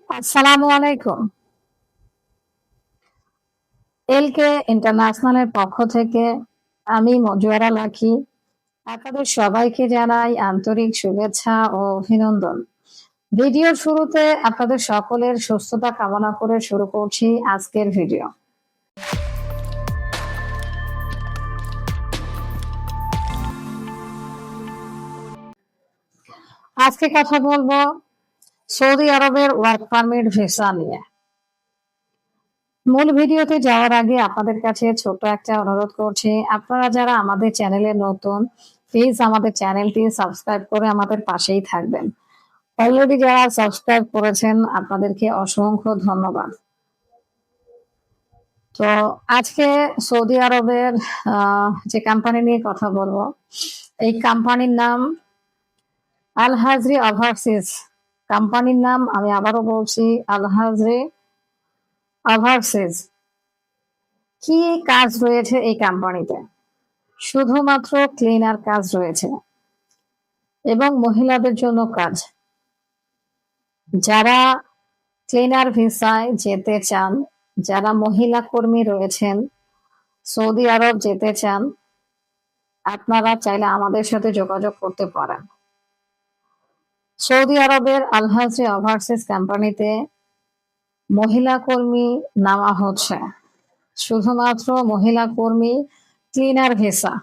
আসসালামু আলাইকুম। এলকে ইন্টারন্যাশনালের পক্ষ থেকে আমি মজুয়ারা লাকি আপনাদের সবাইকে জানাই আন্তরিক শুভেচ্ছা ও অভিনন্দন। ভিডিওর শুরুতে আপনাদের সকলের সুস্থতা কামনা করে শুরু করছি আজকের ভিডিও। আজকে কথা বলবো সৌদি আরবের ওয়ার্ক পারমিট ভিসা নিয়ে। মূল ভিডিওতে যাওয়ার আগে আপনাদের কাছে ছোট একটা অনুরোধ করছি, আপনারা যারা আমাদের চ্যানেলে নতুন, প্লিজ আমাদের চ্যানেলটি সাবস্ক্রাইব করে আমাদের পাশেই থাকবেন। অলরেডি যারা সাবস্ক্রাইব করেছেন আপনাদেরকে অসংখ্য ধন্যবাদ। তো আজকে সৌদি আরবের যে কোম্পানি নিয়ে কথা বলবো, এই কোম্পানির নাম আল হাজরি ওভারসিজ। কোম্পানির নাম আমি আবারও বলছি, আল হাজরি ওভারসিজ। কি কাজ রয়েছে এই কোম্পানিতে? শুধুমাত্র ক্লিনার কাজ রয়েছে এবং মহিলাদের জন্য কাজ। যারা ক্লিনার ভিসায় যেতে চান, যারা মহিলা কর্মী রয়েছেন, সৌদি আরব যেতে চান, আপনারা চাইলে আমাদের সাথে যোগাযোগ করতে পারেন। সৌদি আরবের আল হাজরি ওভারসিজ কোম্পানিতে মহিলা কর্মী নেওয়া হচ্ছে, শুধুমাত্র মহিলা কর্মী, ক্লিনার ভিসা,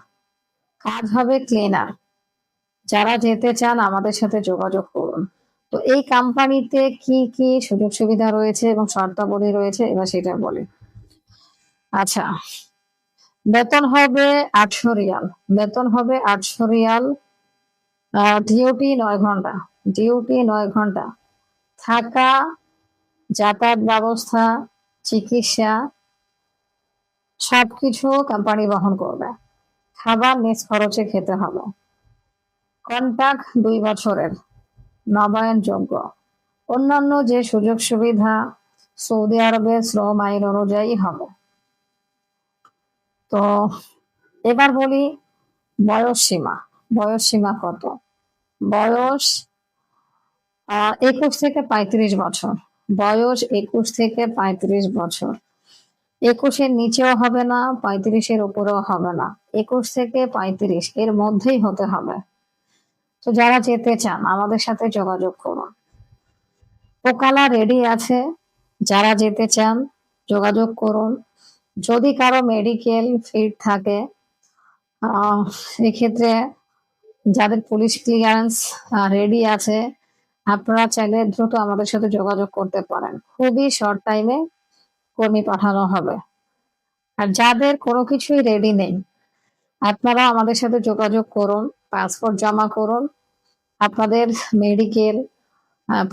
কাজ হবে ক্লিনার। যারা যেতে চান আমাদের সাথে যোগাযোগ করুন। তো এই কোম্পানিতে কি কি সুযোগ সুবিধা রয়েছে এবং শর্তাবলী রয়েছে এবার সেটা বলি। আচ্ছা, বেতন হবে ৮০০ রিয়াল। বেতন হবে ৮০০ রিয়াল। ডিউটি ৯ ঘন্টা। ডিউটি ৯ ঘন্টা। থাকা, যাতায়াত ব্যবস্থা, চিকিৎসা সবকিছু কোম্পানি বহন করবে। খাবার নিজ খরচে খেতে হবে। কন্ট্রাক্ট ২ বছরের, নবায়নযোগ্য। অন্যান্য যে সুযোগ সুবিধা সৌদি আরবের শ্রম আইন অনুযায়ী হবে। তো এবার বলি বয়স সীমা। বয়স সীমা কত? বয়স ২১ থেকে ৩৫ বছর। বয়স ২১ থেকে ৩৫ বছর। ২১-এর নিচেও হবে না, ৩৫-এর উপরেও হবে না। ২১ থেকে ৩৫ এর মধ্যেই হতে হবে। তো যারা যেতে চান আমাদের সাথে যোগাযোগ করুন। ওকালা রেডি আছে, যারা যেতে চান যোগাযোগ করুন। যদি কারো মেডিকেল ফিট থাকে, এক্ষেত্রে যাদের পুলিশ ক্লিয়ারেন্স রেডি আছে, আপনারা চাইলে দ্রুত আমাদের সাথে যোগাযোগ করতে পারেন। খুবই শর্ট টাইমে কর্মী পাঠানো হবে। আর যাদের কোনো কিছুই রেডি নেই, আপনারা আমাদের সাথে যোগাযোগ করুন, পাসপোর্ট জমা করুন, আপনাদের মেডিকেল,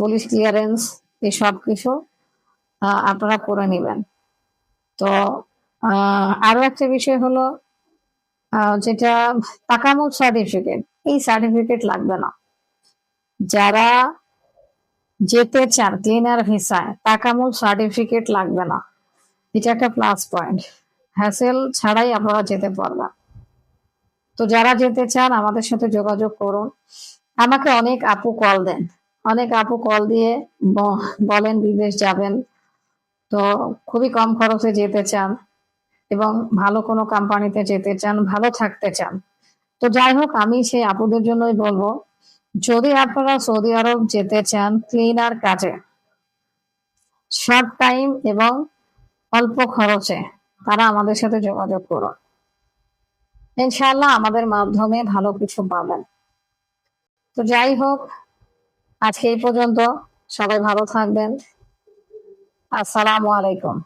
পুলিশ ক্লিয়ারেন্স এই সব কিছু আপনারা করে নেবেন। তো আরো একটা বিষয় হলো যেটা তাকামুল সার্টিফিকেট, এই সার্টিফিকেট লাগবে না। যারা যেতে চান ক্লিনার ভিসায়, তাকামুল সার্টিফিকেট লাগবে না। এটা একটা প্লাস পয়েন্ট। হ্যাসেল ছাড়াই আপনারা যেতে পারবেন। তো যারা যেতে চান আমাদের সাথে যোগাযোগ করুন। আমাকে অনেক আপু কল দেন, অনেক আপু কল দিয়ে বলেন বিদেশ যাবেন, তো খুবই কম খরচে যেতে চান এবং ভালো কোনো কোম্পানিতে যেতে চান, ভালো থাকতে চান। তো যাই হোক, আমি সেই আপুদের জন্যই বলবো, যদি আপনারা সৌদি আরব যেতে চান ক্লিনার কাজে, শর্ট টাইম এবং অল্প খরচে, তারা আমাদের সাথে যোগাযোগ করুন। ইনশাআল্লাহ আমাদের মাধ্যমে ভালো কিছু পাবেন। তো যাই হোক, আজকে এই পর্যন্ত। সবাই ভালো থাকবেন। আসসালামু আলাইকুম।